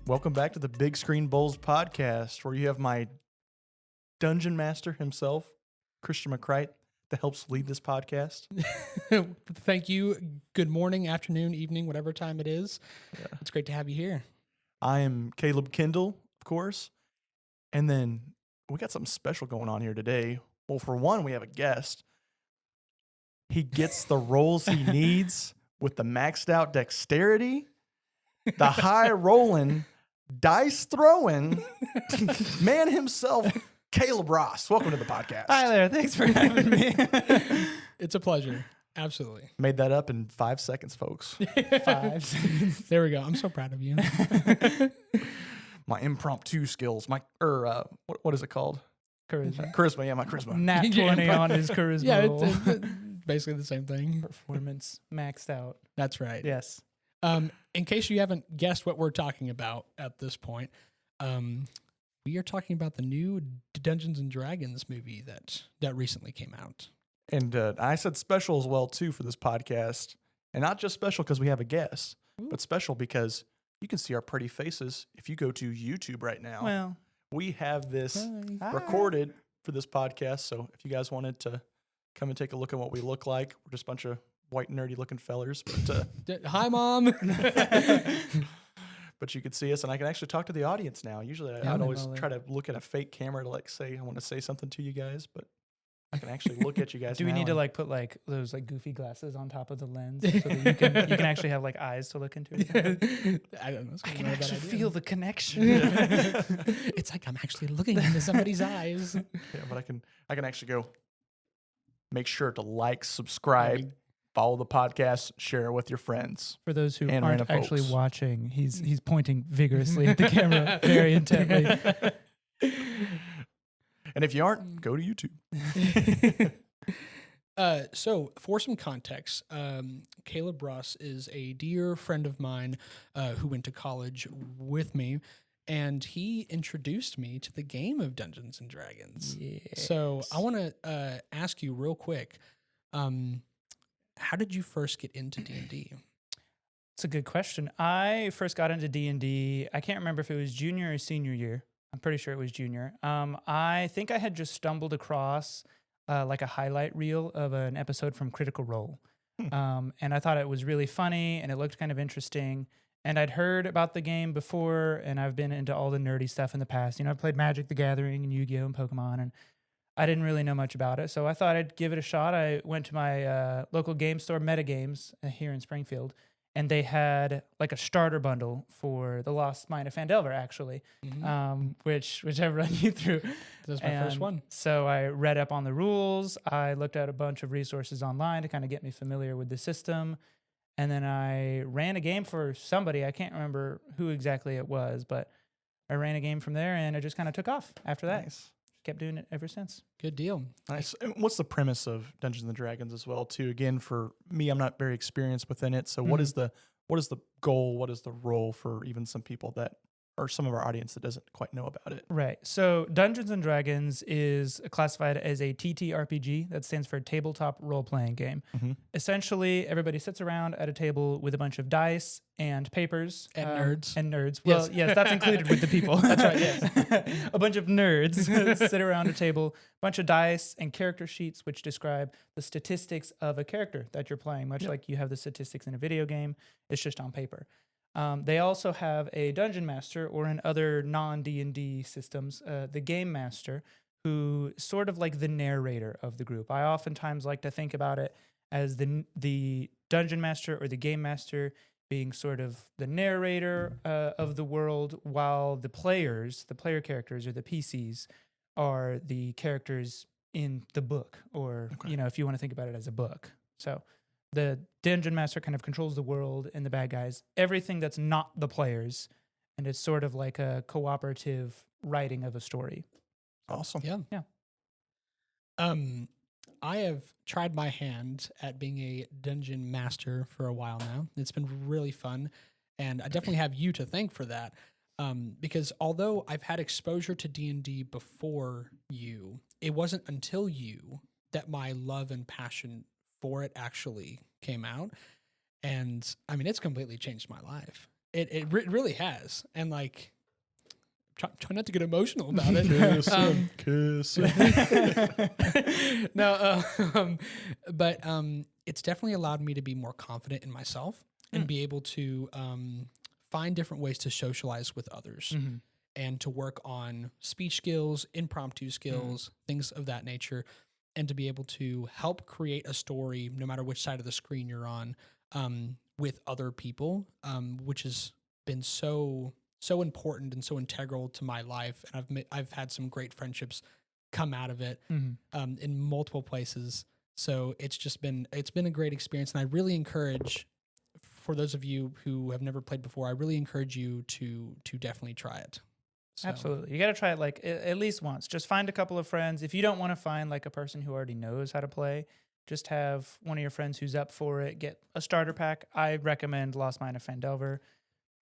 Welcome back to the Big Screen Bols podcast, where you have my dungeon master himself, Christian McCrite, that helps lead this podcast. Thank you. Good morning, afternoon, evening, whatever time it is. Yeah. It's great to have you here. I am Caleb Kendall, of course. And then we got something special going on here today. Well, for one, we have a guest. He gets the rolls he needs with the maxed out dexterity, the high rolling, dice throwing man himself, Caleb Ross. Welcome to the podcast. Hi there. Thanks for having me. It's a pleasure. Absolutely. Made that up in 5 seconds, folks. 5 seconds. There we go. I'm so proud of you. My impromptu skills. What is it called? Charisma. Charisma. Yeah, my charisma. Nat 20 on his charisma. Yeah, roll. it's basically the same thing. Performance maxed out. That's right. Yes. In case you haven't guessed what we're talking about at this point, we are talking about the new Dungeons and Dragons movie that recently came out. And I said special as well, too, for this podcast. And not just special because we have a guest, but special because you can see our pretty faces if you go to YouTube right now. Well, we have this Hi. recorded for this podcast. So if you guys wanted to come and take a look at what we look like, we're just a bunch of white, nerdy-looking fellers. But Hi, Mom. but you can see us, and I can actually talk to the audience now. Usually I'd always try to look at a fake camera to say I want to say something to you guys, but I can actually look at you guys. do we need to put those goofy glasses on top of the lens so that you can actually have eyes to look into it? I don't know. I can actually feel the connection. It's like I'm actually looking into somebody's eyes. Yeah, but I can actually go. Make sure to like, subscribe, follow the podcast, share it with your friends. For those who and aren't actually folks. watching, he's pointing vigorously at the camera very intently. And if you aren't, go to YouTube. So, for some context, Caleb Ross is a dear friend of mine who went to college with me, and he introduced me to the game of Dungeons and Dragons. Yes. So, I want to ask you real quick, how did you first get into D&D? It's a good question. I first got into D&D, I can't remember if it was junior or senior year. I'm pretty sure it was junior. I think I had just stumbled across a highlight reel of an episode from Critical Role. And I thought it was really funny and it looked kind of interesting. And I'd heard about the game before, and I've been into all the nerdy stuff in the past. I've played Magic the Gathering and Yu-Gi-Oh! And Pokemon, and I didn't really know much about it. So I thought I'd give it a shot. I went to my local game store, Metagames, here in Springfield, and they had a starter bundle for The Lost Mine of Phandelver, actually, which I've run you through. That's my first one. So I read up on the rules. I looked at a bunch of resources online to kind of get me familiar with the system. And then I ran a game for somebody. I can't remember who exactly it was, but I ran a game from there, and it just kind of took off after that. Nice. Kept doing it ever since. Good deal. Nice. And what's the premise of Dungeons and Dragons as well, too? Again, for me, I'm not very experienced within it. So what is the goal? What is the role for even some people that or some of our audience that doesn't quite know about it? Right. So Dungeons and Dragons is classified as a TTRPG. That stands for tabletop role-playing game. Mm-hmm. Essentially, everybody sits around at a table with a bunch of dice and papers. And nerds. And nerds. Well, yes, that's included with the people. That's right, yes. A bunch of nerds sit around a table, a bunch of dice and character sheets which describe the statistics of a character that you're playing, much like you have the statistics in a video game. It's just on paper. They also have a dungeon master, or in other non-D&D systems, the game master, who is sort of like the narrator of the group. I oftentimes like to think about it as the dungeon master or the game master being sort of the narrator of the world, while the player characters or the PCs are the characters in the book, or if you want to think about it as a book. So the dungeon master kind of controls the world and the bad guys, everything that's not the players, and it's sort of like a cooperative writing of a story. Awesome. Yeah. I have tried my hand at being a dungeon master for a while now. It's been really fun, and I definitely have you to thank for that. Because although I've had exposure to D&D before you, it wasn't until you that my love and passion for it actually came out. And I mean, it's completely changed my life. It really has, and like try not to get emotional about it. Kiss. No, but it's definitely allowed me to be more confident in myself and be able to find different ways to socialize with others and to work on speech skills, impromptu skills, things of that nature, and to be able to help create a story, no matter which side of the screen you're on, with other people, which has been so important and so integral to my life. And I've had some great friendships come out of it in multiple places. So it's been a great experience, and I really encourage, for those of you who have never played before, I really encourage you to definitely try it. So, Absolutely. You got to try it like at least once. Just find a couple of friends. If you don't want to find like a person who already knows how to play, just have one of your friends who's up for it. Get a starter pack. I recommend Lost Mine of Phandelver.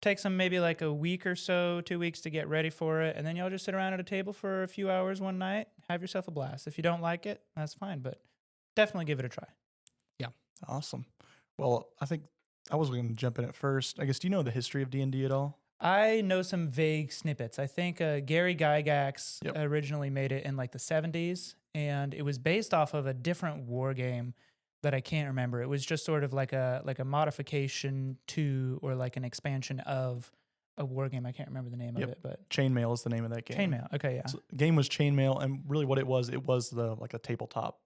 Takes them maybe like a week or so, 2 weeks to get ready for it. And then y'all just sit around at a table for a few hours one night. Have yourself a blast. If you don't like it, that's fine. But definitely give it a try. yeah. Awesome. Well, I think I was going to jump in at first. I guess, do you know the history of D&D at all? I know some vague snippets. I think Gary Gygax Yep. originally made it in like the 70s, and it was based off of a different war game that I can't remember. It was just sort of like a modification to, or like an expansion of a war game. I can't remember the name Yep. of it, but Chainmail is the name of that game. Chainmail. Okay, yeah. So the game was Chainmail, and really what it was like a tabletop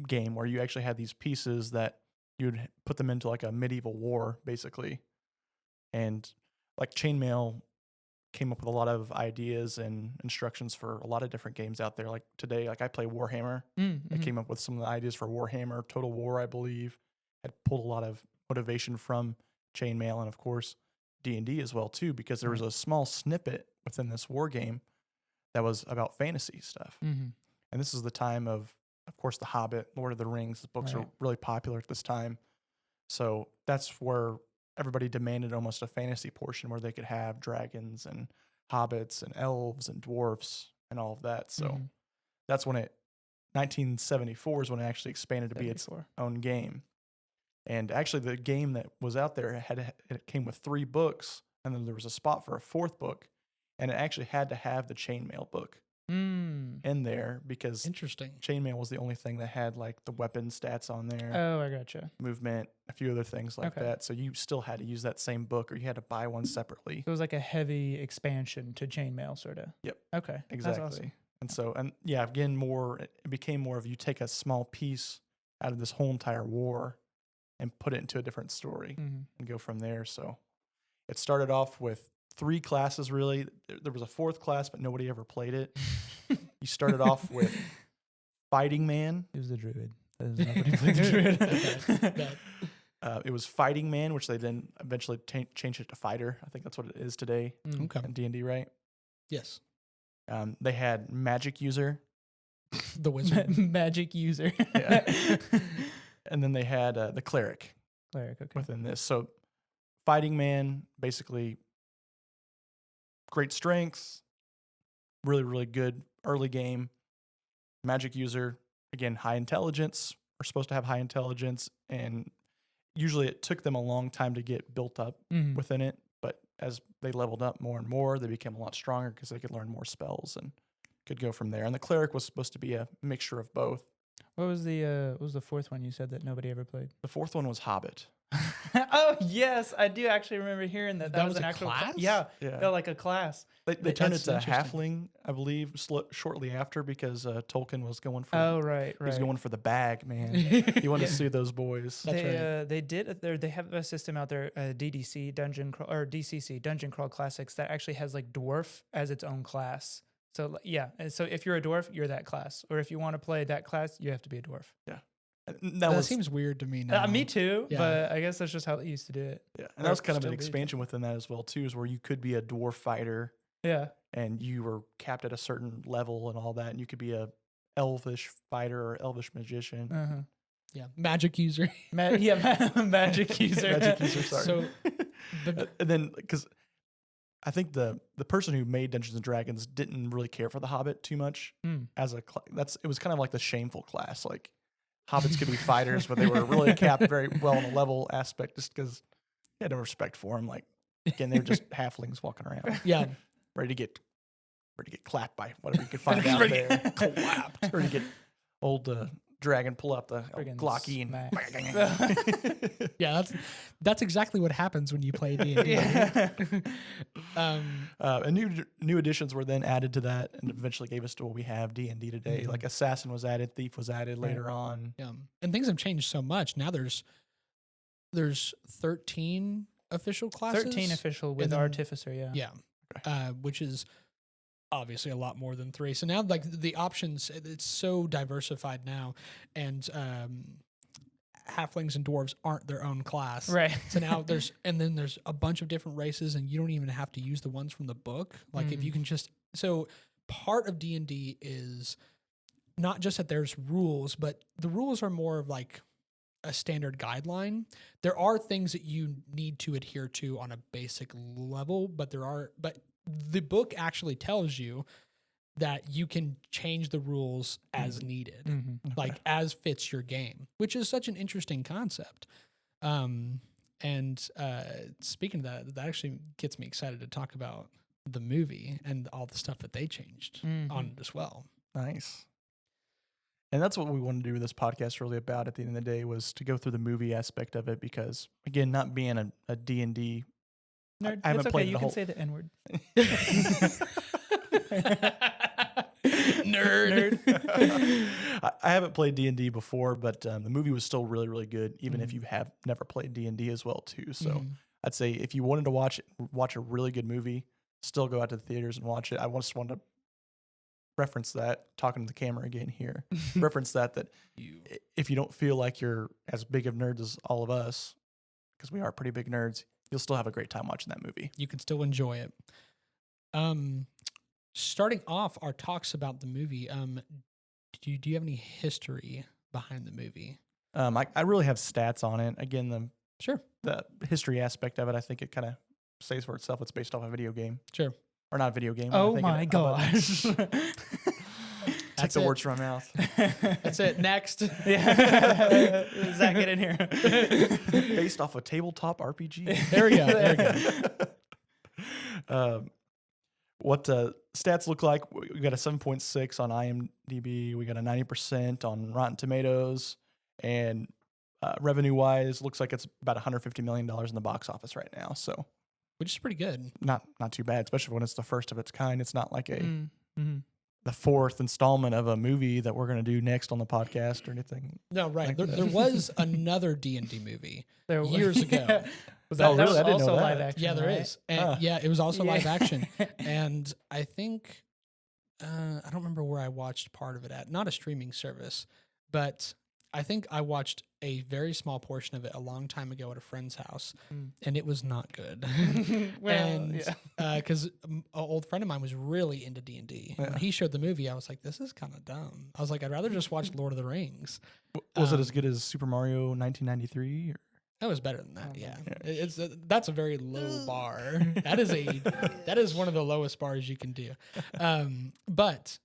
game where you actually had these pieces that you'd put them into like a medieval war, basically. And like Chainmail came up with a lot of ideas and instructions for a lot of different games out there. Like today, like I play Warhammer. I came up with some of the ideas for Warhammer, Total War, I believe. Had pulled a lot of motivation from Chainmail, and of course D&D as well too, because there was a small snippet within this war game that was about fantasy stuff. And this is the time of course, The Hobbit, Lord of the Rings. The books are really popular at this time. So that's where everybody demanded almost a fantasy portion where they could have dragons and hobbits and elves and dwarfs and all of that. So that's when 1974 is when it actually expanded to be its own game. And actually the game that was out there it came with 3 books, and then there was a spot for a 4th book, and it actually had to have the Chainmail book in there because Interesting. Chainmail was the only thing that had like the weapon stats on there. Oh, I gotcha. Movement, a few other things like that. So you still had to use that same book, or you had to buy one separately. So it was like a heavy expansion to Chainmail, sort of. Yep. Okay. Exactly. That's awesome. And so, and yeah, again, it became more of you take a small piece out of this whole entire war and put it into a different story and go from there. So it started off with 3 classes, really. There was a 4th class, but nobody ever played it. You started off with Fighting Man. It was the druid. Nobody played the druid. It was Fighting Man, which they then eventually changed it to Fighter. I think that's what it is today Okay. in D&D, right? Yes. They had Magic User. The wizard. Magic user. Yeah. And then they had the Cleric. Cleric, okay. Within this. So Fighting Man, basically great strength, really, really good early game. Magic User, again, high intelligence. We're supposed to have high intelligence, and usually it took them a long time to get built up within it. But as they leveled up more and more, they became a lot stronger because they could learn more spells and could go from there. And the Cleric was supposed to be a mixture of both. What was the 4th one you said that nobody ever played? The 4th one was Hobbit. Oh yes, I do actually remember hearing that. That was an a actual class? Yeah, Yeah. like a class. They turned it That's to interesting. Halfling, I believe, shortly after because Tolkien was going for Oh right, he was right. going for the bag, man. He wanted to sue those boys. That's right. They have a system out there, DDC DCC Dungeon Crawl Classics, that actually has like dwarf as its own class. So yeah, and so if you're a dwarf, you're that class, or if you want to play that class, you have to be a dwarf. Yeah, That seems weird to me now. Me too, Yeah. but I guess that's just how they used to do it. yeah, and that was kind of an Still do. expansion within that as well too, is where you could be a dwarf fighter Yeah. and you were capped at a certain level and all that, and you could be a elvish fighter or elvish magician. Uh-huh. Yeah. Magic user. Magic user. Magic user, sorry. So, and then because I think the person who made Dungeons and Dragons didn't really care for the Hobbit too much as a it was kind of like the shameful class. Like hobbits could be fighters, but they were really capped very well on the level aspect just because he had no respect for him. Like Again, they're just halflings walking around, Yeah. ready to get clapped by whatever you can find out Ready- there. Clapped. Ready to get old dragon pull up the Friggin' Glocky and smack. Yeah, that's exactly what happens when you play D&D. Yeah. and new additions were then added to that, and eventually gave us to what we have D&D today. Mhm. Like Assassin was added, Thief was added Right. later on. And things have changed so much. Now there's 13 official classes. 13 official with then- Artificer, yeah. Yeah. Which is obviously a lot more than 3. So now like the options, it's so diversified now, and halflings and dwarves aren't their own class. Right. So now there's a bunch of different races, and you don't even have to use the ones from the book. Like if you can just, so part of D&D is not just that there's rules, but the rules are more of like a standard guideline. There are things that you need to adhere to on a basic level, but the book actually tells you that you can change the rules as needed, like as fits your game, which is such an interesting concept. And speaking of that, that actually gets me excited to talk about the movie and all the stuff that they changed on it as well. Nice. And that's what we wanted to do with this podcast really about at the end of the day, was to go through the movie aspect of it, because again, not being a D&D, Nerd, I haven't it's okay. played You the can whole- say the N-word. Nerd. I haven't played D&D before, but the movie was still really, really good, even if you have never played D&D as well too. So I'd say if you wanted to watch a really good movie, still go out to the theaters and watch it. I just wanted to reference that, talking to the camera again here, reference that if you don't feel like you're as big of nerds as all of us, because we are pretty big nerds, you'll still have a great time watching that movie. You can still enjoy it. Starting off our talks about the movie, do you have any history behind the movie? I really have stats on it. Again, Sure. the history aspect of it, I think it kind of says for itself. It's based off a video game. Sure. Or not a video game. Oh I think my gosh. Take That's the it. words from my mouth. That's it. Next. Yeah. Zach, get in here. Based off a tabletop RPG. There we go. There we go. What stats look like? We got a 7.6 on IMDb. We got a 90% on Rotten Tomatoes, and revenue-wise, looks like it's about $150 million in the box office right now. So, Which is pretty good. not too bad, especially when it's the first of its kind. It's not like Mm-hmm. the fourth installment of a movie that we're going to do next on the podcast or anything. No, right. Like There, that. there was another D&D movie. There Years ago. Was Oh, that really? I was didn't know also that. live action? Yeah, there right? is. And Huh. yeah, it was also live Yeah. action. And I think, I don't remember where I watched part of it at. Not a streaming service, but I think I watched a very small portion of it a long time ago at a friend's house, and it was not good. Well, and yeah. because an old friend of mine was really into D&D. Yeah. When he showed the movie, I was like, this is kind of dumb. I was like, I'd rather just watch Lord of the Rings. Was it as good as Super Mario 1993? Or? That was better than that. Oh, Yeah, man. it's that's a very low bar. That is one of the lowest bars you can do. But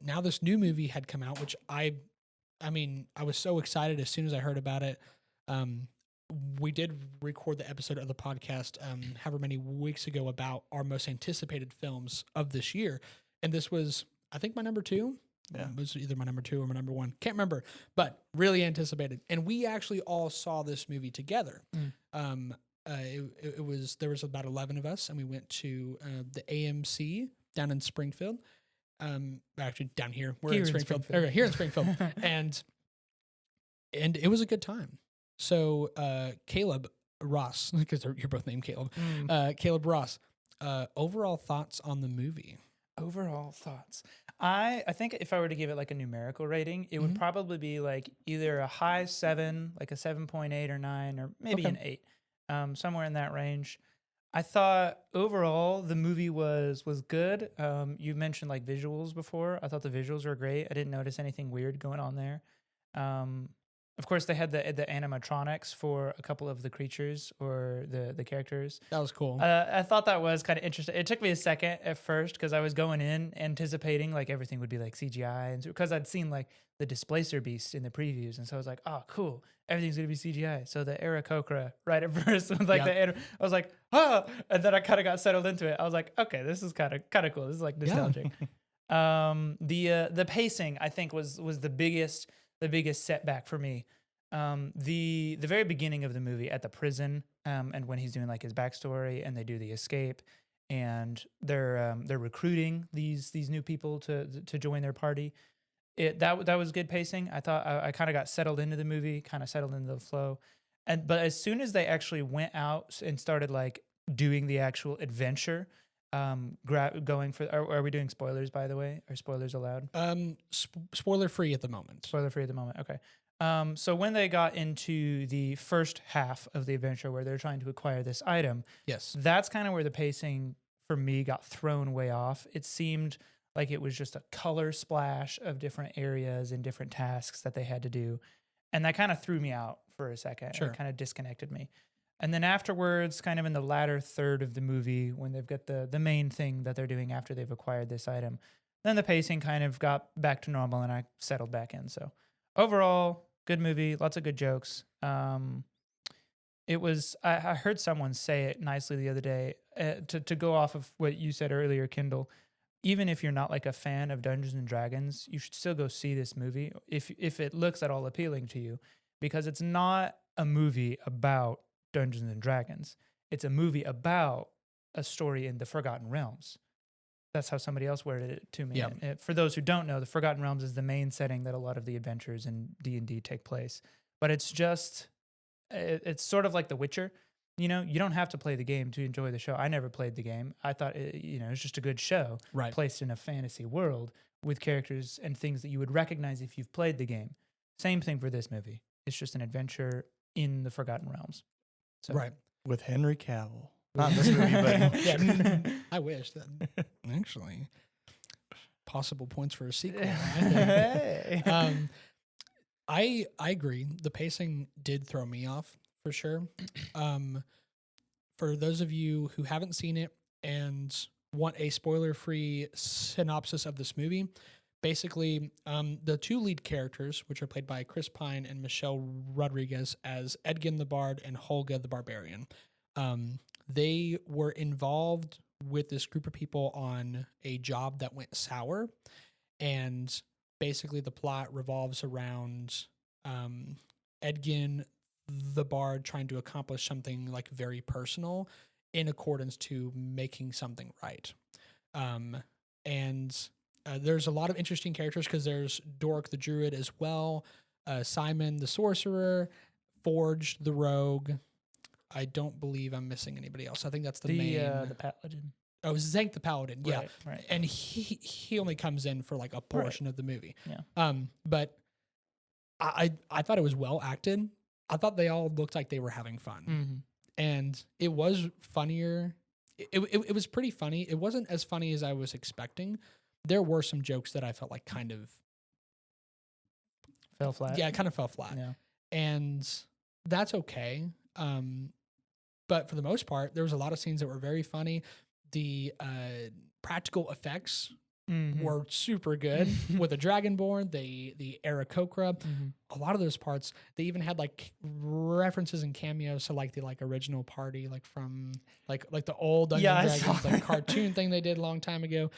now this new movie had come out, which I was so excited as soon as I heard about it. We did record the episode of the podcast however many weeks ago about our most anticipated films of this year, and this was, I think, my number 2. Yeah. It was either my number 2 or my number 1. Can't remember, but really anticipated. And we actually all saw this movie together. It was, there was about 11 of us, and we went to the AMC down in Springfield. Actually down here. We're in Springfield. Okay, here in Springfield. and it was a good time. So Caleb Ross, because you're both named Caleb. Caleb Ross, overall thoughts on the movie? Overall thoughts. I think if I were to give it like a numerical rating, it would probably be like either a high 7, like a 7.8 or 9, or maybe an 8, somewhere in that range. I thought overall the movie was good. You mentioned like visuals before. I thought the visuals were great. I didn't notice anything weird going on there. Of course, they had the animatronics for a couple of the creatures or the characters. That was cool. I thought that was kind of interesting. It took me a second at first because I was going in anticipating like everything would be like CGI, and because I'd seen like the Displacer Beast in the previews, and so I was like, oh, cool, everything's gonna be CGI. So the Aarakocra right at first was like I was like, oh, and then I kind of got settled into it. I was like, okay, this is kind of cool. This is like nostalgic. The pacing I think was the biggest setback for me. The very beginning of the movie at the prison, and when he's doing like his backstory and they do the escape, and they're recruiting these new people to join their party. That was good pacing. I thought I kind of got settled into the movie, kind of settled into the flow, but as soon as they actually went out and started like doing the actual adventure. Going for are we doing spoilers, by the way? Are spoilers allowed? Spoiler free at the moment. Spoiler free at the moment. Okay. So when they got into the first half of the adventure where they're trying to acquire this item, Yes, that's kind of where the pacing for me got thrown way off. It seemed like it was just a color splash of different areas and different tasks that they had to do. And that kind of threw me out for a second. Sure. It kind of disconnected me. And then afterwards, kind of in the latter third of the movie, when they've got the main thing that they're doing after they've acquired this item, then the pacing kind of got back to normal and I settled back in. So overall, good movie, lots of good jokes. It was, I heard someone say it nicely the other day, to go off of what you said earlier, Kindle. Even if you're not like a fan of Dungeons and Dragons, you should still go see this movie if it looks at all appealing to you, because it's not a movie about Dungeons and Dragons. It's a movie about a story in the Forgotten Realms. That's how somebody else worded it to me. Yep. And for those who don't know, the Forgotten Realms is the main setting that a lot of the adventures in D&D take place. But it's sort of like The Witcher. You know, you don't have to play the game to enjoy the show. I never played the game. I thought, it's just a good show placed in a fantasy world with characters and things that you would recognize if you've played the game. Same thing for this movie. It's just an adventure in the Forgotten Realms. So. Right. With Henry Cavill. Not in this movie, but Yeah, I wish that actually possible points for a sequel. Hey. I agree. The pacing did throw me off for sure. For those of you who haven't seen it and want a spoiler-free synopsis of this movie, basically, the two lead characters, which are played by Chris Pine and Michelle Rodriguez as Edgin the Bard and Holga the Barbarian, they were involved with this group of people on a job that went sour, and basically the plot revolves around Edgin the Bard trying to accomplish something like very personal in accordance to making something right. There's a lot of interesting characters because there's Dork the Druid as well, Simon the Sorcerer, Forge the Rogue. I don't believe I'm missing anybody else. I think that's the main. The Paladin. Oh, Zank the Paladin. Yeah. Right. And he only comes in for like a portion of the movie. Yeah. But I thought it was well acted. I thought they all looked like they were having fun. Mm-hmm. And it was funnier. It was pretty funny. It wasn't as funny as I was expecting. There were some jokes that I felt like kind of fell flat. Yeah, it kind of fell flat. Yeah. And that's okay. But for the most part, there was a lot of scenes that were very funny. The practical effects were super good with the Dragonborn, the Aarakocra. A lot of those parts, they even had like references and cameos to like the original party, like from like the old Dungeons and Dragons like cartoon thing they did a long time ago.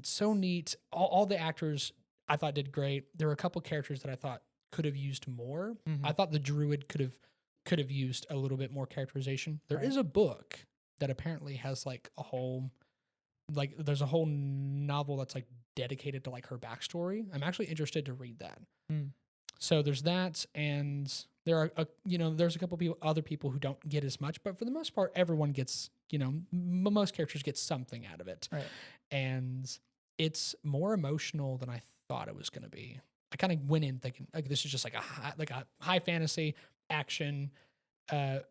So neat. All the actors I thought did great. There were a couple characters that I thought could have used more. I thought the Druid could have used a little bit more characterization. There is a book that apparently has like a whole, like there's a whole novel that's like dedicated to like her backstory. I'm actually interested to read that. So there's that, and there are there's a couple other people who don't get as much, but for the most part, everyone gets most characters get something out of it, right? And it's more emotional than I thought it was going to be. I kind of went in thinking like this is just like a high fantasy action, and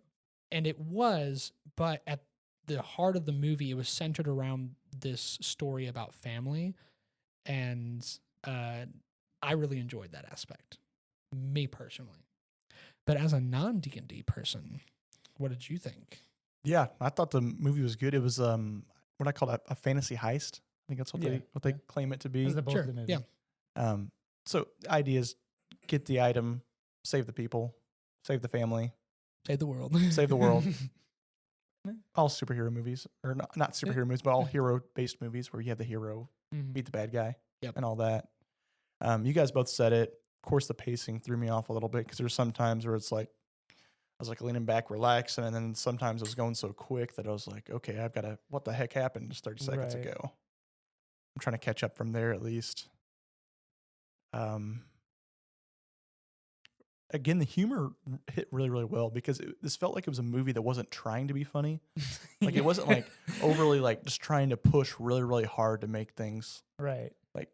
it was, but at the heart of the movie, it was centered around this story about family, and I really enjoyed that aspect. me personally. But as a non D&D person, what did you think? Yeah, I thought the movie was good. It was what I call a fantasy heist. I think that's what Yeah, they claim it to be. That's the bulk Sure, of the movie. yeah. So the idea is get the item, save the people, save the family, Save the world. save the world. All superhero movies, or not superhero movies, but all hero-based movies where you have the hero Mhm. beat the bad guy Yep. and all that. You guys both said it. Of course, the pacing threw me off a little bit because there's some times where it's like I was like leaning back, relaxing, and then sometimes it was going so quick that I was like, okay, I've got to. What the heck happened just 30 seconds Right. ago? I'm trying to catch up from there at least. Again, the humor hit really, really well because this felt like it was a movie that wasn't trying to be funny. Like it wasn't like overly like just trying to push really, really hard to make things Right. like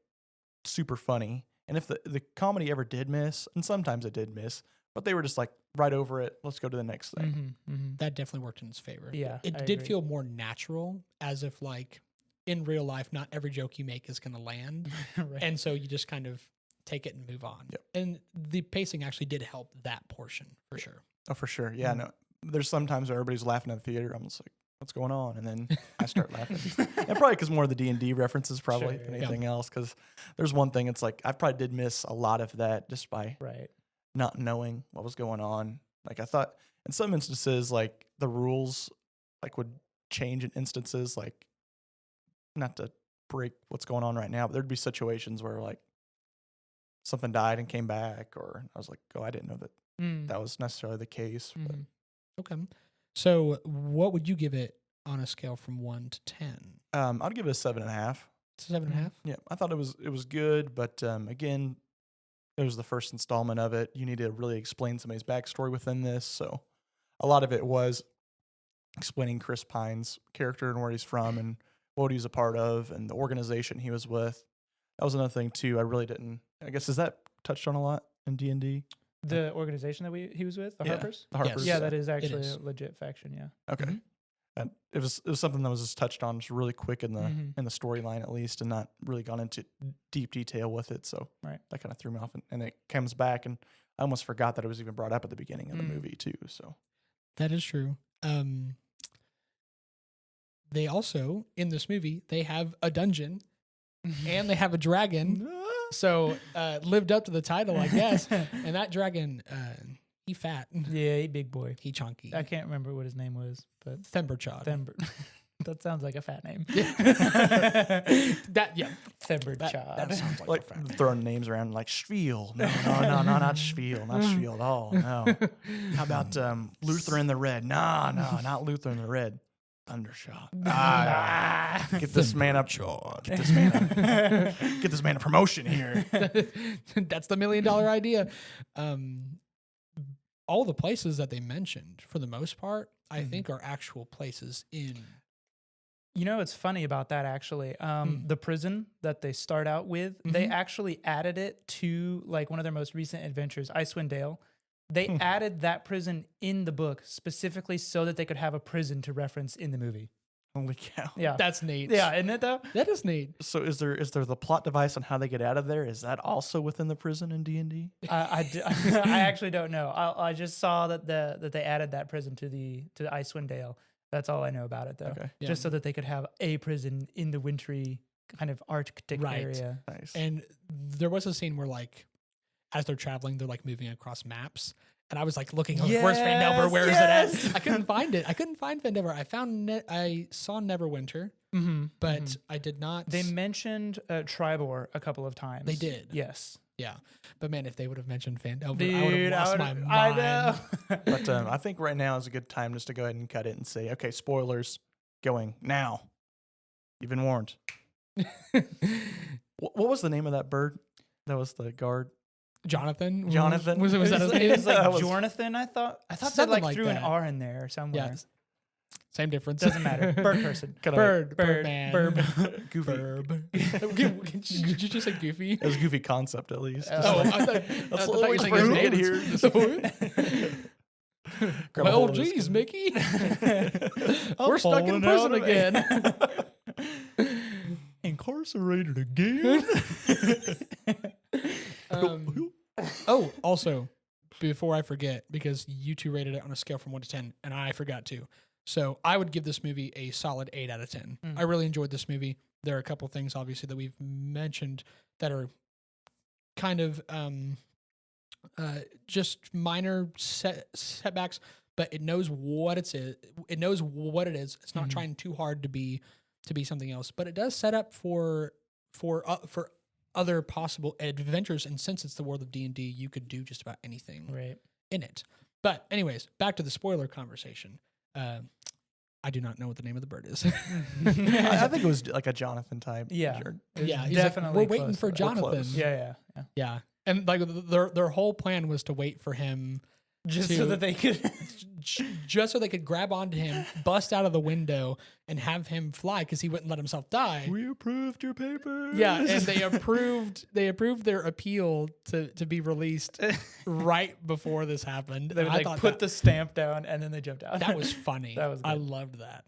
super funny. And if the comedy ever did miss, and sometimes it did miss, but they were just like right over it. Let's go to the next thing. That definitely worked in its favor. Yeah, It I did agree. feel more natural, as if like in real life, not every joke you make is going to land. Right. And so you just kind of take it and move on. Yep. And the pacing actually did help that portion for sure. Oh, for sure. Yeah, no. There's sometimes where everybody's laughing at the theater. I'm just like, what's going on? And then I start laughing. And probably because more of the D&D references probably Sure, than yeah. anything else. Because there's one thing, it's like I probably did miss a lot of that just by Right. not knowing what was going on. Like I thought in some instances, like the rules like would change in instances, like not to break what's going on right now, but there'd be situations where like something died and came back, or I was like, oh, I didn't know that that was necessarily the case. But Okay. So what would you give it on a scale from 1 to 10? I'd give it a 7.5. It's 7.5. Yeah, I thought it was good, but again, it was the first installment of it. You need to really explain somebody's backstory within this, so a lot of it was explaining Chris Pine's character and where he's from and what he was a part of and the organization he was with. That was another thing too. I really didn't. I guess is that touched on a lot in D&D? The organization that he was with, the Yeah. Harpers. The Harpers. Yeah, that is actually is. a legit faction. Yeah. Okay. Mhm. And it was something that was just touched on just really quick in the Mhm. in the storyline at least, and not really gone into deep detail with it. So Right. that kind of threw me off, and it comes back, and I almost forgot that it was even brought up at the beginning of the movie too. So That is true. They also, in this movie, they have a dungeon and they have a dragon. So lived up to the title, I guess. And that dragon, he fat. Yeah, he big boy. He chunky. I can't remember what his name was, but Themberchod. that sounds like a fat name. That, yeah. Themberchod. That sounds like, like a fat. throwing names around like Spiel. No, not Spiel, not Spiel at all. No. How about Luther in the Red? No, not Luther in the Red. Thundershot. Get this man up. Get this man a, get this man a promotion here. That's the $1 million idea. All the places that they mentioned, for the most part, I think are actual places in. You know, it's funny about that actually. The prison that they start out with, they actually added it to like one of their most recent adventures, Icewind Dale. They added that prison in the book specifically so that they could have a prison to reference in the movie. Holy cow. Yeah. That's neat. Yeah, isn't it though? That is neat. So is there the plot device on how they get out of there? Is that also within the prison in D&D? I actually don't know. I just saw that they added that prison to the Icewind Dale. That's all I know about it though. Okay. Yeah. Just so that they could have a prison in the wintry kind of Arctic Right. area. Nice. And there was a scene where, like, as they're traveling, they're like moving across maps. And I was like looking, where's Vandelver? Where is it at? I couldn't find it. I couldn't find Vandelver. I saw Neverwinter, but I did not. They mentioned Tribor a couple of times. They did. Yes. Yeah. But man, if they would have mentioned Vandelver, Dude, I would have lost my mind. I know. But I think right now is a good time just to go ahead and cut it and say, okay, spoilers going now. You've been warned. What was the name of that bird? That was the guard. Jonathan? Jonathan? Was that his It name? was like That was- Jonathan, I thought they Something like like threw an that. R in there somewhere. Yeah. Same difference. Doesn't matter. Bird person. Kinda Bird man. Burb. Goofy. Burb. Did you just say goofy? It was a goofy concept at least. Just Oh, like- I thought, That's I what thought you were we saying first his get name. here. Grab a Well, hold of his geez, skin. Mickey. I'm We're stuck in falling out prison of it. again. Incarcerated again. Oh, also, before I forget, because you two rated it on a scale from 1 to 10, and I forgot to. So I would give this movie a solid 8 out of 10. I really enjoyed this movie. There are a couple things, obviously, that we've mentioned that are kind of just minor setbacks, but it knows what it is. It knows what it is. It's not trying too hard to be something else, but it does set up for other possible adventures. And since it's the world of D&D, you could do just about anything in it. But anyways, back to the spoiler conversation. I do not know what the name of the bird is. I think it was like a Jonathan type. Yeah. Yeah, he's definitely like, we're waiting close for to that. Jonathan. Close. Yeah. And like their whole plan was to wait for him Just so that they could just so they could grab onto him, bust out of the window, and have him fly because he wouldn't let himself die. We approved your paper. Yeah, and they approved their appeal to be released right before this happened. they would I like thought put the stamp down and then they jumped out. that was funny. That was I good. loved that.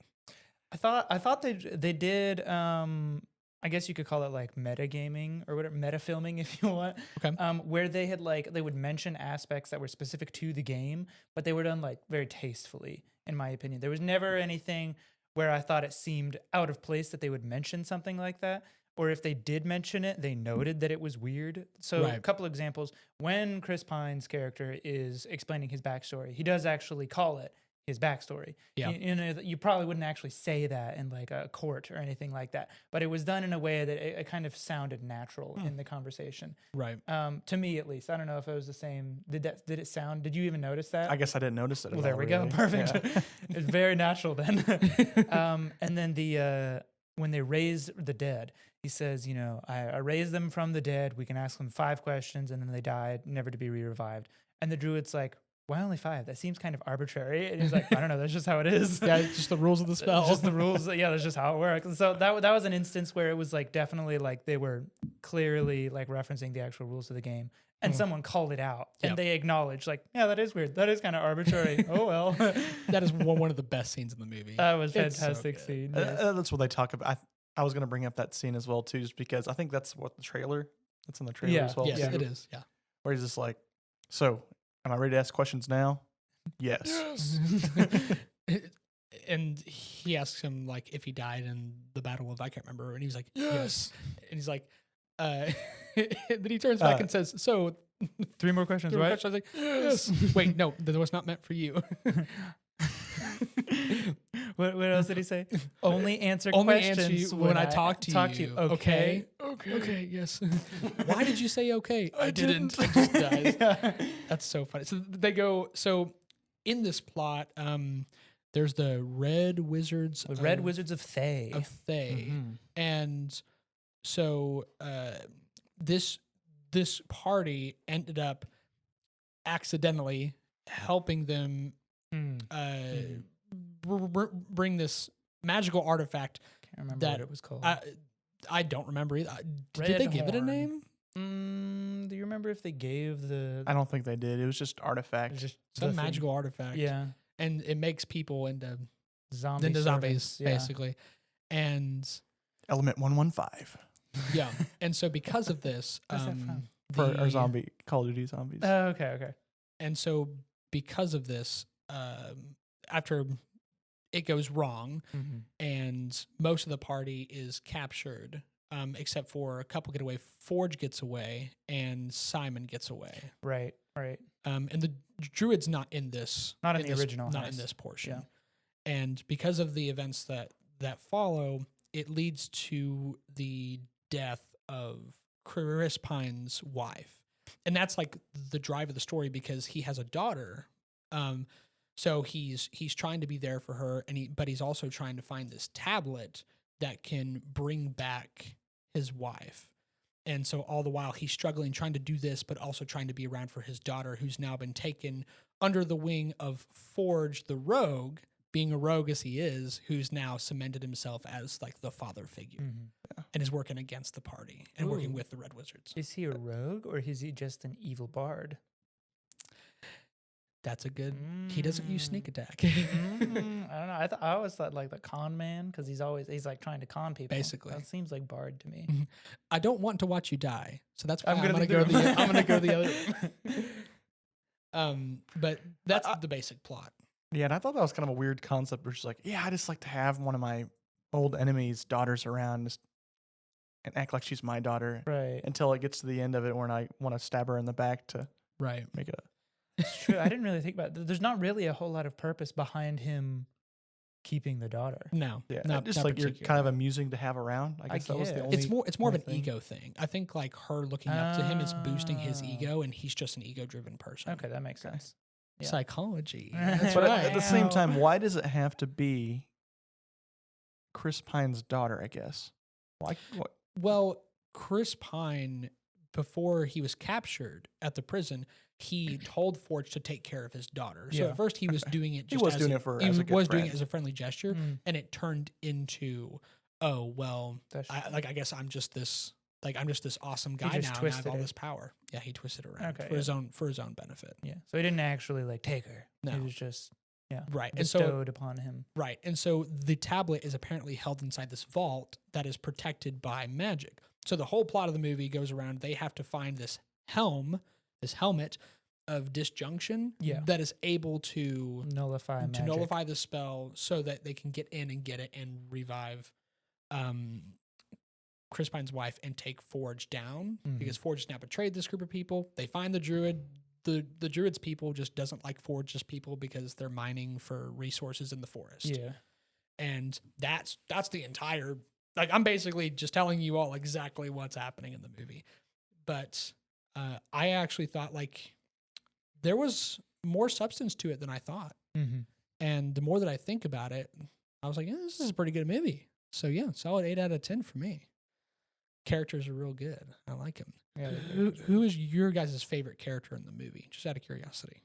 I thought they did I guess you could call it like metagaming or whatever, meta filming if you want. Okay. Where they had like they would mention aspects that were specific to the game, but they were done like very tastefully, in my opinion. There was never anything where I thought it seemed out of place that they would mention something like that. Or if they did mention it, they noted that it was weird. So a couple examples. When Chris Pine's character is explaining his backstory, he does actually call it his backstory. Yeah. You know, you probably wouldn't actually say that in like a court or anything like that, but it was done in a way that it kind of sounded natural in the conversation. Right. To me, at least. I don't know if it was the same. Did you even notice that? I guess I didn't notice it. Well, at there all, we go. really. Perfect. Yeah. It's very natural then. And then when they raise the dead, he says, you know, I raised them from the dead. We can ask them 5 questions, and then they died, never to be revived. And the druid's like, why only 5? That seems kind of arbitrary. And he's like, I don't know. That's just how it is. Yeah, it's just the rules of the spell. Just the rules. Yeah, that's just how it works. And so that was an instance where it was like definitely like they were clearly like referencing the actual rules of the game. And someone called it out, and they acknowledged, like, yeah, that is weird. That is kind of arbitrary. Oh, well. That is one of the best scenes in the movie. That was It's so fantastic good. scene. That's what they talk about. I was going to bring up that scene as well, too, just because I think that's what the trailer, that's in the trailer as well. Yes, too, it is. Yeah. Where he's just like, so am I ready to ask questions now? Yes. And he asks him like if he died in the battle of I can't remember, and he's like yes, and he's like, then he turns back and says, "So 3 more questions, right? I was like, yes. Wait, no, that was not meant for you. What else did he say? Only answer Only questions answer you when I talk to you. Okay. Okay, yes. Why did you say okay? I didn't. It just dies. That's so funny. So they go. So in this plot, there's the Red Wizards. The Red Wizards of Thay. And so this party ended up accidentally helping them bring this magical artifact. Can't remember what it was called. I don't remember either. Did Red they give it a Horn. name? Do you remember if they gave the I don't think they did. It was just artifact. just Some the thing? magical artifact. Yeah. And it makes people into Zombies, zombies, yeah. basically. And Element 115 yeah. And so because of this, Where's that from? for our zombie Call of Duty zombies. Okay. And so because of this, after it goes wrong and most of the party is captured, except for a couple get away, Forge gets away and Simon gets away. Right. And the druid's not in this. Not in the original Not heist. in this portion. Yeah. And because of the events that follow, it leads to the death of Chris Pine's wife. And that's like the drive of the story because he has a daughter. So he's trying to be there for her, but he's also trying to find this tablet that can bring back his wife. And so all the while he's struggling, trying to do this, but also trying to be around for his daughter, who's now been taken under the wing of Forge the Rogue, being a rogue as he is, who's now cemented himself as like the father figure and is working against the party and working with the Red Wizards. Is he a rogue or is he just an evil bard? That's a good. He doesn't use sneak attack. I don't know. I always thought like the con man because he's like trying to con people. Basically. That seems like Bard to me. I don't want to watch you die, so that's why I'm I'm gonna gonna leave go the room. I'm gonna go the other way. But that's the basic plot. Yeah, and I thought that was kind of a weird concept where she's like, yeah, I just like to have one of my old enemy's daughters around and act like she's my daughter Right. until it gets to the end of it when I want to stab her in the back to Right. make a... It's true. I didn't really think about it. There's not really a whole lot of purpose behind him keeping the daughter. No. Yeah, not, just not like you're particularly. kind of amusing to have around. I guess that was the guess. only... It's more of an thing. ego thing. I think like her looking up to him is boosting his ego, and he's just an ego-driven person. Okay, that makes sense. Yeah. Psychology. That's That's But right. at the same Wow. time, why does it have to be Chris Pine's daughter, I guess? Why? Well, Chris Pine, before he was captured at the prison, he told Forge to take care of his daughter. So Yeah. at first he was doing it. He Just was as doing a, it for he as a good was doing friend. it as a friendly gesture, and it turned into, oh well, That's I guess I'm just this awesome guy just now. And I have twisted all it. this power. Yeah, he twisted it around Okay, for his own benefit. Yeah. So he didn't actually like take her. No. He was just Right, and so bestowed upon him. right, and so the tablet is apparently held inside this vault that is protected by magic. So the whole plot of the movie goes around. They have to find this helmet of disjunction Yeah. that is able to Nullify magic. nullify the spell so that they can get in and get it and revive Chris Pine's wife and take Forge down because Forge has now betrayed this group of people. They find the druid. The druid's people just doesn't like Forge's people because they're mining for resources in the forest. Yeah. And that's the entire, like, I'm basically just telling you all exactly what's happening in the movie. But I actually thought like there was more substance to it than I thought. Mm-hmm. And the more that I think about it, I was like, this is a pretty good movie. So yeah, solid 8 out of 10 for me. Characters are real good. I like them. Yeah. Who is your guys' favorite character in the movie? Just out of curiosity.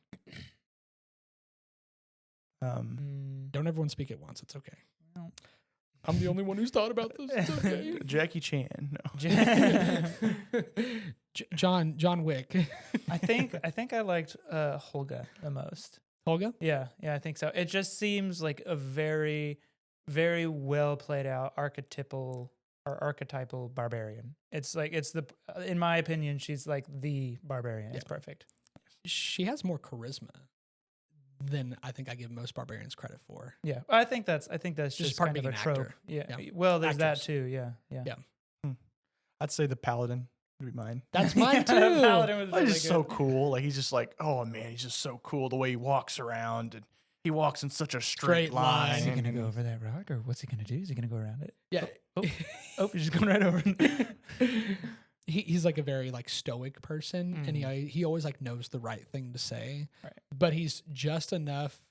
Don't everyone speak at once. It's okay. No. I'm the only one who's thought about this. It's okay. Jackie Chan. No. John Wick. I think I liked Holga the most. Holga? Yeah, I think so. It just seems like a very, very well played out archetypal barbarian. It's like in my opinion, she's like the barbarian. Yeah. It's perfect. She has more charisma than I think I give most barbarians credit for. Yeah, I think that's just part kind of of a being an trope. actor. Yeah. Yeah. Well, there's Actors. that too. Yeah. I'd say the Paladin would be mine. That's mine too. Paladin was He's really just so good. cool. Like he's just like, oh man, he's just so cool the way he walks around and he walks in such a straight line. Is he and- gonna go over that rock, or what's he gonna do? Is he gonna go around it? Yeah. Oh, he's just going right over. He's like a very like stoic person, and he always like knows the right thing to say. Right. But he's just enough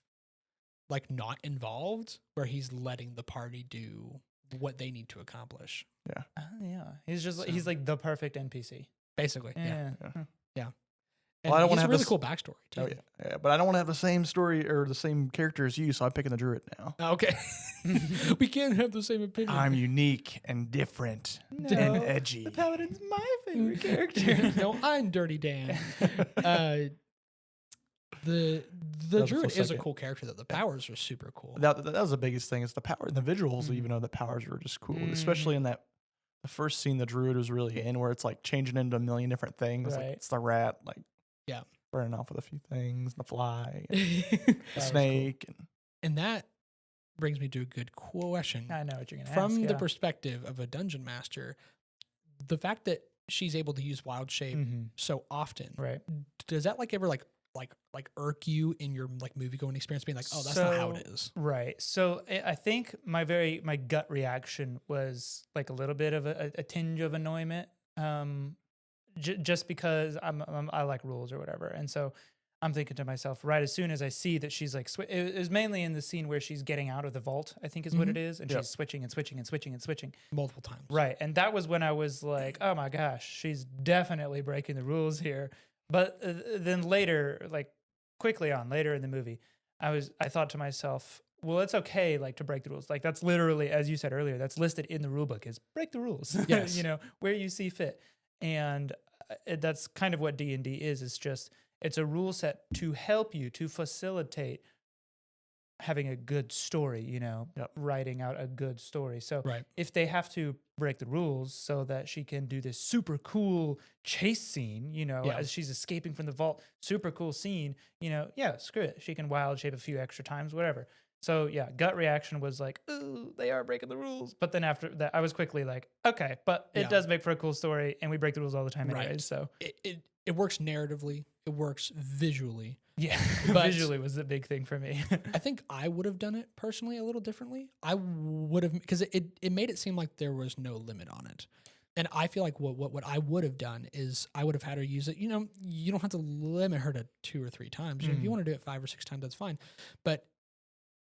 like not involved where he's letting the party do what they need to accomplish. Yeah, he's like the perfect NPC. Basically. Yeah. And Well, I don't he wanna has a have really this- cool backstory too. Oh yeah, but I don't want to have the same story or the same character as you, so I'm picking the druid now. Okay. We can't have the same opinion. I'm unique and different No, and edgy. The Paladin's my favorite character. No, I'm Dirty Dan. The was a druid close is a second. cool character though. The powers are super cool. That was the biggest thing is the power, the visuals. Even though the powers were just cool, especially in the first scene the druid was really in, where it's like changing into a million different things. Like Right. it's the rat, like Yeah. burning off with a few things, the fly, and And the snake, and that brings me to a good question. I know what you're gonna From ask. the perspective of a dungeon master, the fact that she's able to use wild shape so often, right. does that like ever like irk you in your like movie going experience, being like, oh, that's not how it is? Right. So I think my gut reaction was like a little bit of a tinge of annoyment, just because I like rules or whatever, and so I'm thinking to myself, right as soon as I see that she's like, it was mainly in the scene where she's getting out of the vault, I think is what it is, and she's switching and switching and switching and switching Multiple times. Right, and that was when I was like, oh my gosh, she's definitely breaking the rules here. But then later, like later in the movie, I thought to myself, well, it's okay, like, to break the rules. Like, that's literally, as you said earlier, that's listed in the rule book is break the rules. Yes. Where you see fit. And that's kind of what D&D is. It's just, It's a rule set to help you, to facilitate having a good story, you know, writing out a good story. So Right. if they have to break the rules so that she can do this super cool chase scene, you know, Yeah. as she's escaping from the vault, super cool scene, you know, yeah, screw it. She can wild shape a few extra times, whatever. So yeah, gut reaction was like, ooh, they are breaking the rules. But then after that, I was quickly like, okay, but it Yeah. does make for a cool story, and we break the rules all the time anyways. Right. So It works narratively. It works visually. yeah, But- visually was the big thing for me. I think I would have done it personally a little differently. I would have, because it made it seem like there was no limit on it. And I feel like what I would have done is I would have had her use it. You know, you don't have to limit her to 2 or 3 times. If you want to do it 5 or 6 times, that's fine. But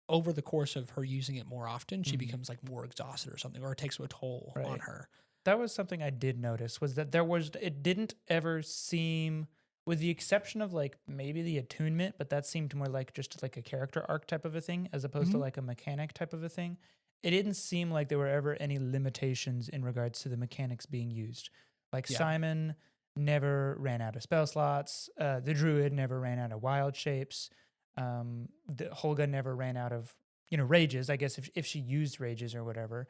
over the course of her using it more often, she becomes like more exhausted or something, or it takes a toll on her. That was something I did notice, was that it didn't ever seem, with the exception of like maybe the attunement, but that seemed more like just like a character arc type of a thing as opposed to like a mechanic type of a thing. It didn't seem like there were ever any limitations in regards to the mechanics being used. Like Simon never ran out of spell slots. The druid never ran out of wild shapes. The Holga never ran out of, you know, rages, I guess, if she used rages or whatever.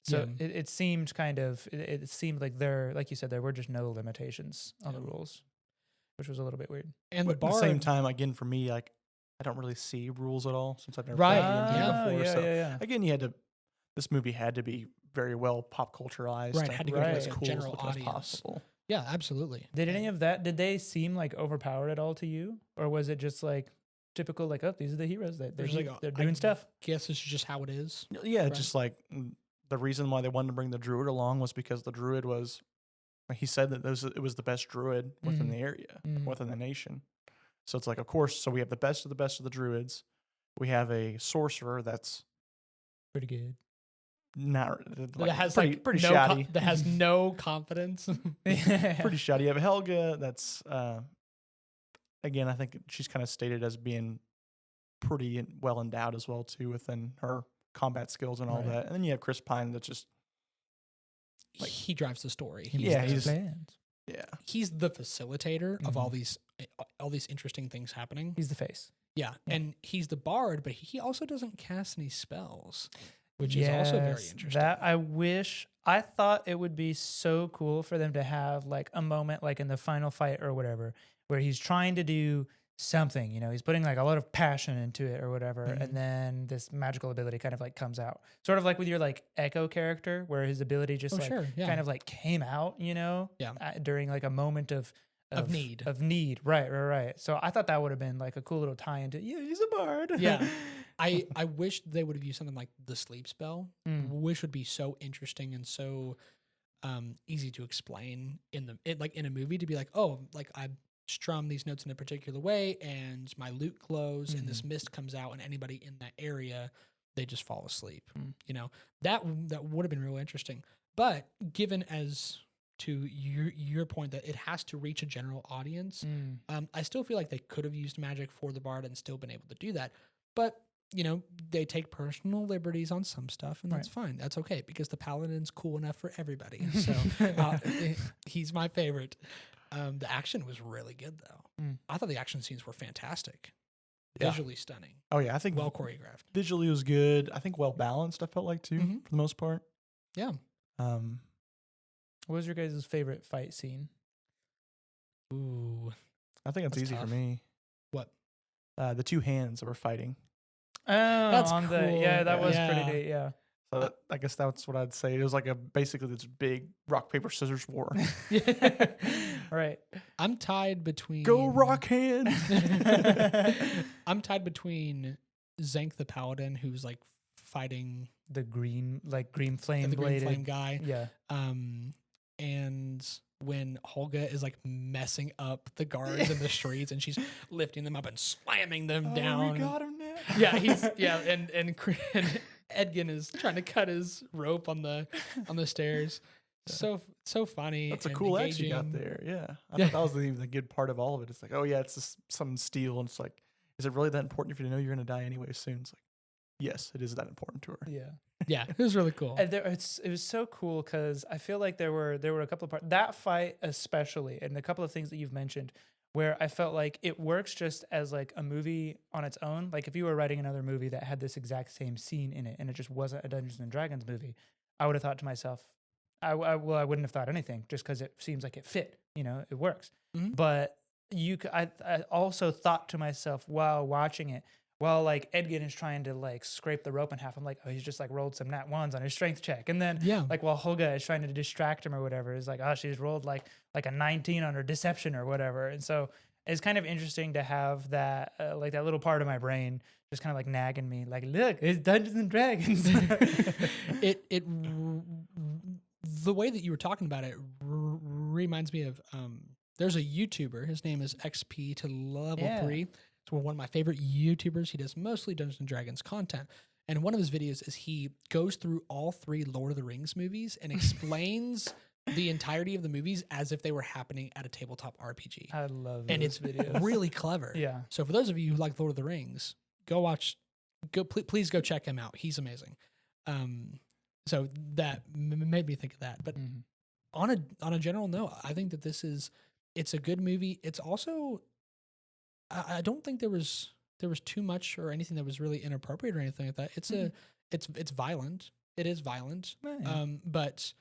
So it seemed it seemed like like you said, there were just no limitations on the rules, which was a little bit weird. And But the at the bard, same time, again, for me, like, I don't really see rules at all since I've never Right, played D&D before. yeah, So yeah. again, this movie had to be very well pop culturalized. Right, to had to be go to, as like, a cool general looking as audience. possible. yeah, absolutely. Did any of that, did they seem like overpowered at all to you? Or was it just like typical, like, oh, these are the heroes, There's like they're I doing stuff? Guess this is just how it is. Yeah, Right. just like the reason why they wanted to bring the druid along was because the druid was, he said that it was the best druid within the area, within the nation. So it's like, of course, so we have the best of the druids. We have a sorcerer that's Pretty good. not That has pretty, like pretty no shoddy. that has no confidence. Pretty shoddy. You have Helga that's, again, I think she's kind of stated as being pretty well endowed as well, too, within her combat skills and all that. And then you have Chris Pine that's just, like, he drives the story. Yeah, He's he's the facilitator of all these interesting things happening. He's the face. Yeah, and he's the bard, but he also doesn't cast any spells, which is also very interesting. That I thought it would be so cool for them to have like a moment like in the final fight or whatever, where he's trying to do something, you know, he's putting like a lot of passion into it or whatever, and then this magical ability kind of like comes out. Sort of like with your like Echo character, where his ability just kind of like came out, you know, during like a moment of need. Right. So I thought that would have been like a cool little tie into, yeah, he's a bard. Yeah. I wish they would have used something like the sleep spell, which would be so interesting and so easy to explain in a movie, to be like, oh, like I strum these notes in a particular way and my lute glows and this mist comes out and anybody in that area, they just fall asleep. You know, that would have been real interesting. But given as to your point that it has to reach a general audience, I still feel like they could have used magic for the bard and still been able to do that. But, you know, they take personal liberties on some stuff, and that's fine. That's okay, because the paladin's cool enough for everybody. So he's my favorite. The action was really good, though. I thought the action scenes were fantastic. Visually stunning. Oh, yeah, I think well choreographed. Visually was good. I think well balanced, I felt like, too, for the most part. Yeah. What was your guys' favorite fight scene? Ooh. I think it's That's easy tough. for me. What? The two hands that were fighting. Oh, That's on cool. that was Yeah. pretty neat, yeah. So I guess that's what I'd say. It was like basically this big rock, paper, scissors war. Right. I'm tied between... Go rock hand! I'm tied between Zank the Paladin, who's like fighting The green flame the green bladed. flame guy. Yeah. And when Holga is like messing up the guards in the streets and she's lifting them up and slamming them down. We got him now. Yeah, and Edgin is trying to cut his rope on the stairs. So funny. That's a and cool edge you got engaging. there. Yeah. I thought that was even the good part of all of it. It's like, oh, yeah, it's just some steel. And it's like, is it really that important if you know you're going to die anyway soon? It's like, yes, it is that important to her. Yeah. Yeah, it was really cool. And it was so cool because I feel like there were a couple of parts, that fight especially, and a couple of things that you've mentioned where I felt like it works just as like a movie on its own. Like if you were writing another movie that had this exact same scene in it and it just wasn't a Dungeons and Dragons movie, I would have thought to myself, I wouldn't have thought anything just because it seems like it fit, it works. Mhm. But I also thought to myself while watching it, while like Edgin is trying to like scrape the rope in half, I'm like, oh, he's just like rolled some nat ones on his strength check. And then Yeah. like while Holga is trying to distract him or whatever, is like, oh, she's rolled like a 19 on her deception or whatever. And so it's kind of interesting to have that like that little part of my brain just kind of like nagging me, like, look, it's Dungeons and Dragons. The way that you were talking about it reminds me of there's a YouTuber. His name is XP to Level Yeah. 3. It's one of my favorite YouTubers. He does mostly Dungeons and Dragons content. And one of his videos is he goes through all 3 Lord of the Rings movies and explains the entirety of the movies as if they were happening at a tabletop RPG. I love And those it's videos. really clever. Yeah. So for those of you who like Lord of the Rings, please go check him out. He's amazing. So that made me think of that. But Mhm. on a general note, I think that it's a good movie. It's also I don't think there was too much or anything that was really inappropriate or anything like that. It's violent. It is violent. Yeah. But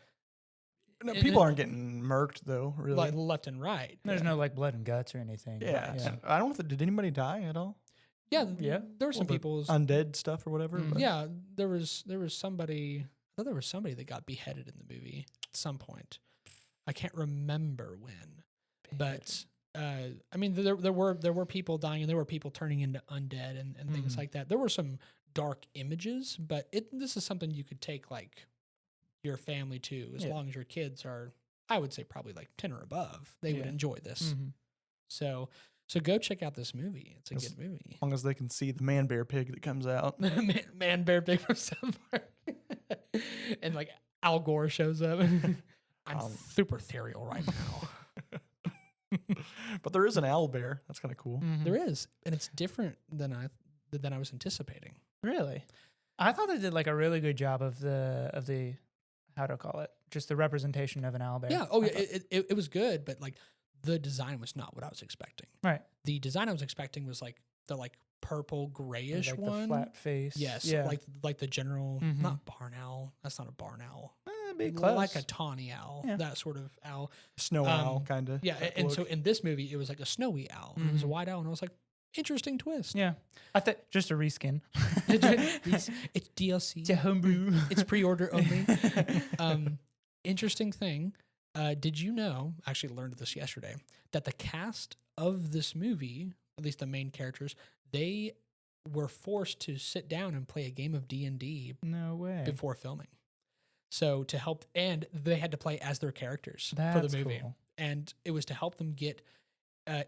No, And people it- aren't getting murked though, really. like left and right. There's no like blood and guts or anything. yeah. Yeah. I don't know if did anybody die at all? Yeah, Yeah. there were some Well, the people. undead stuff or whatever. Mhm. but- Yeah, there was somebody. I thought there was somebody that got beheaded in the movie at some point. I can't remember when, but I mean, there were people dying and there were people turning into undead and things Mhm. like that. There were some dark images, but this is something you could take like your family to, as Yeah. long as your kids are, I would say probably like 10 or above. They would Yeah. enjoy this. Mhm. So go check out this movie. It's a Yes. good movie. As long as they can see the man bear pig that comes out. Man Bear Pig from South Park. And like Al Gore shows up. I'm Um, super ethereal right now. But there is an owl bear. That's kind of cool. Mhm. There is, and it's different than I was anticipating. Really? I thought they did like a really good job of the how to call it, just the representation of an owlbear. Yeah. Oh I yeah. thought- It was good, but like the design was not what I was expecting. right. The design I was expecting was like the like purple grayish Like one. the flat face. Yes. Yeah. Like the general, Mhm. not barn owl. That's not a barn owl. Big close. Like a tawny owl. Yeah. That sort of owl. Snow owl, kind of. Yeah, and so in this movie, it was like a snowy owl. It was a Mhm. white owl, and I was like, interesting twist. Yeah. I thought just a reskin. It's DLC. It's a homebrew. It's pre-order only. Interesting thing. Did you know? I actually learned this yesterday that the cast of this movie, at least the main characters, they were forced to sit down and play a game of D&D No way. before filming. So to help, and they had to play as their characters for That's the movie. cool. And it was to help them get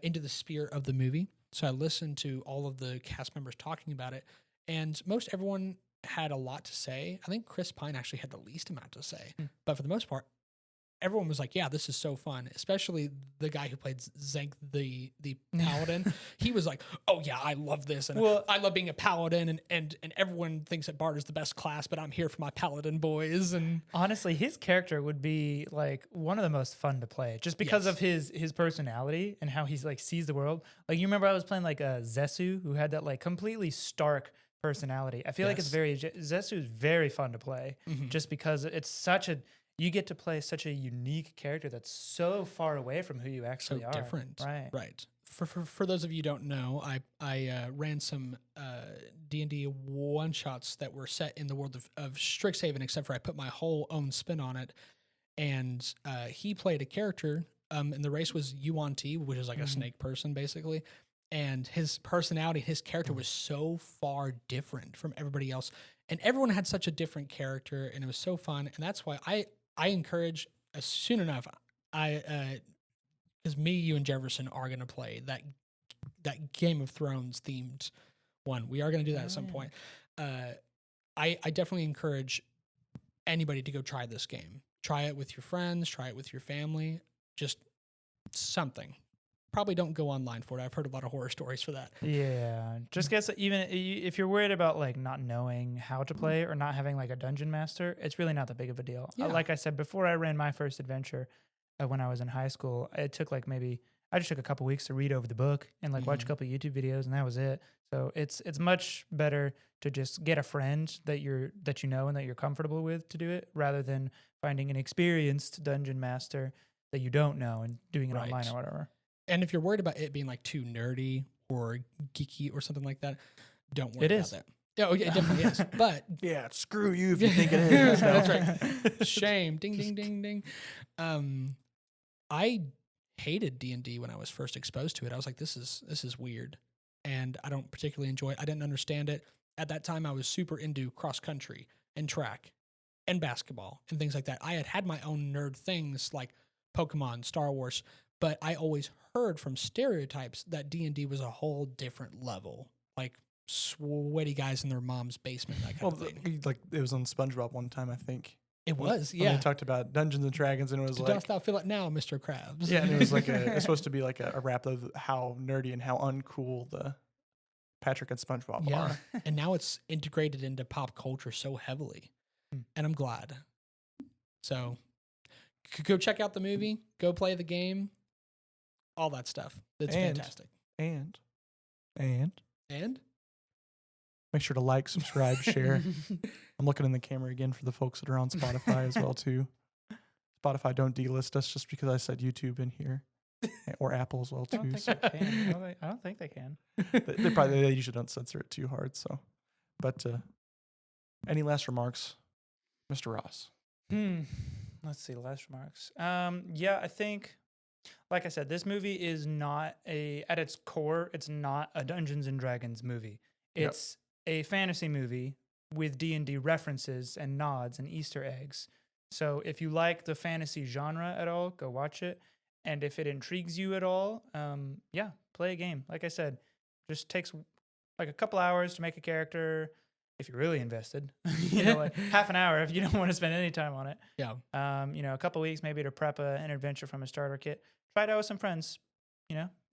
into the spirit of the movie. So I listened to all of the cast members talking about it, and most everyone had a lot to say. I think Chris Pine actually had the least amount to say, but for the most part, everyone was like, "Yeah, this is so fun." Especially the guy who played Zank, the paladin. He was like, "Oh yeah, I love this, and Well- I love being a paladin, and everyone thinks that Bard is the best class, but I'm here for my paladin boys." And Honestly, his character would be like one of the most fun to play, just because Yes. of his personality and how he's like sees the world. Like you remember, I was playing like Zesu, who had that like completely stark personality. I feel like it's Yes. Zesu is very fun to play, Mhm. just because it's such a you get to play such a unique character that's so far away from who you actually so are. different, Right. Right. For those of you who don't know, I ran some D&D one shots that were set in the world of Strixhaven, except for I put my whole own spin on it. And he played a character, and the race was Yuan Ti, which is like a Mhm. snake person, basically. And his personality, his character was so far different from everybody else. And everyone had such a different character, and it was so fun. And that's why I encourage, soon enough, because me, you, and Jefferson are going to play that Game of Thrones themed one. We are going to do that at some yeah. point. I definitely encourage anybody to go try this game. Try it with your friends. Try it with your family. Just something. Probably don't go online for it. I've heard a lot of horror stories for that. Yeah, just guess even if you're worried about like not knowing how to play or not having like a dungeon master, it's really not that big of a deal. Yeah. Like I said before, I ran my first adventure when I was in high school. It took like maybe I just took a couple weeks to read over the book and like watch a couple of YouTube videos, and that was it. So it's much better to just get a friend that you know and that you're comfortable with to do it, rather than finding an experienced dungeon master that you don't know and doing it online or whatever. And if you're worried about it being like too nerdy or geeky or something like that, don't worry about that. Yeah, okay, it definitely is. But yeah, screw you if you think it is. That's right. Shame. Ding, ding, ding, ding. I hated D&D when I was first exposed to it. I was like, this is weird, and I don't particularly enjoy it. I didn't understand it. At that time, I was super into cross country and track and basketball and things like that. I had my own nerd things like Pokemon, Star Wars, but I always heard from stereotypes that D&D was a whole different level, like sweaty guys in their mom's basement, that kind of thing. Like it was on SpongeBob one time, I think. It was, when yeah. they talked about Dungeons and Dragons, and it was like, dost thou feel it now, Mr. Krabs? Yeah, and it was like it's supposed to be like a rap of how nerdy and how uncool the Patrick and SpongeBob are. And now it's integrated into pop culture so heavily, and I'm glad. So go check out the movie, go play the game, all that stuff. It's fantastic. And make sure to like, subscribe, share. I'm looking in the camera again for the folks that are on Spotify as well too. Spotify don't delist us just because I said YouTube in here, or Apple as well too. I don't think they can. They usually don't censor it too hard. So, but any last remarks, Mr. Ross? Let's see. Last remarks. Yeah, I think, like I said, this movie is not at its core, it's not a Dungeons and Dragons movie. It's a fantasy movie with D&D references and nods and Easter eggs. So if you like the fantasy genre at all, go watch it. And if it intrigues you at all, play a game. Like I said, just takes like a couple hours to make a character. If you're really invested, like half an hour if you don't want to spend any time on it. Yeah. A couple weeks maybe to prep an adventure from a starter kit. Try it out with some friends.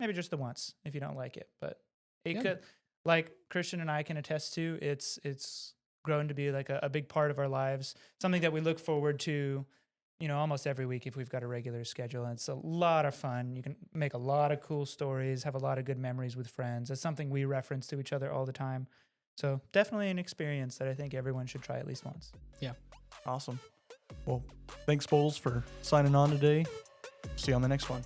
Maybe just the once if you don't like it, but it could. Like Christian and I can attest to, it's grown to be like a big part of our lives, something that we look forward to, almost every week if we've got a regular schedule. And it's a lot of fun. You can make a lot of cool stories, have a lot of good memories with friends. It's something we reference to each other all the time. So definitely an experience that I think everyone should try at least once. Yeah. Awesome. Well, thanks, Bols, for signing on today. See you on the next one.